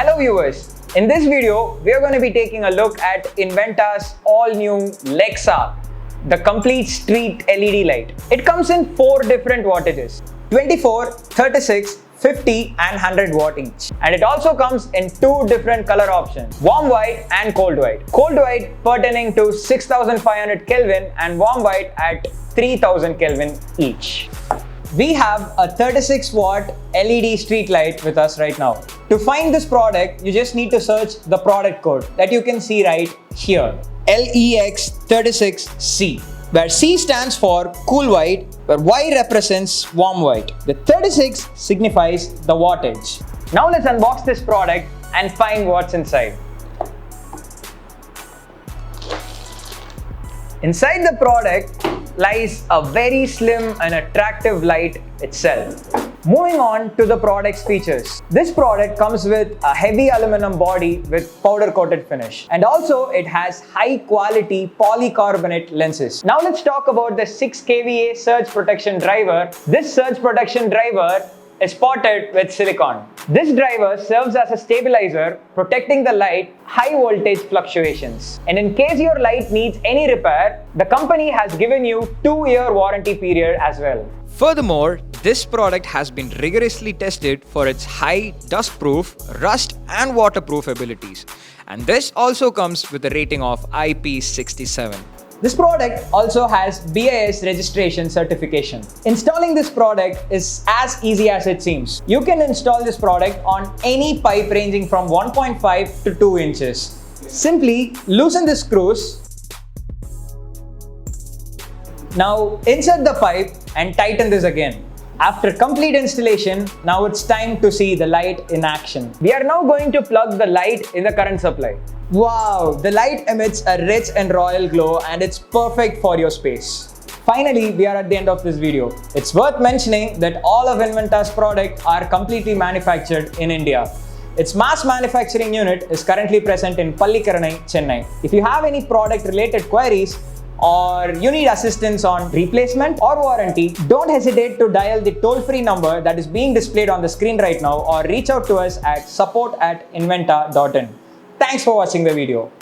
Hello viewers, in this video we are going to be taking a look at Inventaa's all-new Lexa, the complete street LED light. It comes in 4 different wattages, 24, 36, 50 and 100 watt each. And it also comes in 2 different color options, warm white and cold white. Cold white pertaining to 6500 Kelvin and warm white at 3000 Kelvin each. We have a 36 watt LED street light with us right now. To find this product, you just need to search the product code that you can see right here, LEX36C, where C stands for cool white, where Y represents warm white. The 36 signifies the wattage. Now let's unbox this product and find what's inside. Inside the product lies a very slim and attractive light itself. Moving on to the product's features. This product comes with a heavy aluminum body with powder coated finish, and also it has high quality polycarbonate lenses. Now let's talk about the 6 kVA surge protection driver. This surge protection driver is spotted with silicon. This driver serves as a stabilizer, protecting the light high voltage fluctuations. And in case your light needs any repair, the company has given you 2-year warranty period as well. Furthermore, this product has been rigorously tested for its high dust-proof, rust and waterproof abilities. And this also comes with a rating of IP67. This product also has BIS registration certification. Installing this product is as easy as it seems. You can install this product on any pipe ranging from 1.5 to 2 inches. Simply loosen the screws. Now insert the pipe and tighten this again. After complete installation, now it's time to see the light in action. We are now going to plug the light in the current supply. Wow, the light emits a rich and royal glow and it's perfect for your space. Finally, we are at the end of this video. It's worth mentioning that all of Inventaa's products are completely manufactured in India. Its mass manufacturing unit is currently present in Pallikaranai, Chennai. If you have any product related queries, or you need assistance on replacement or warranty, don't hesitate to dial the toll-free number that is being displayed on the screen right now or reach out to us at support@inventaa.in. Thanks for watching the video.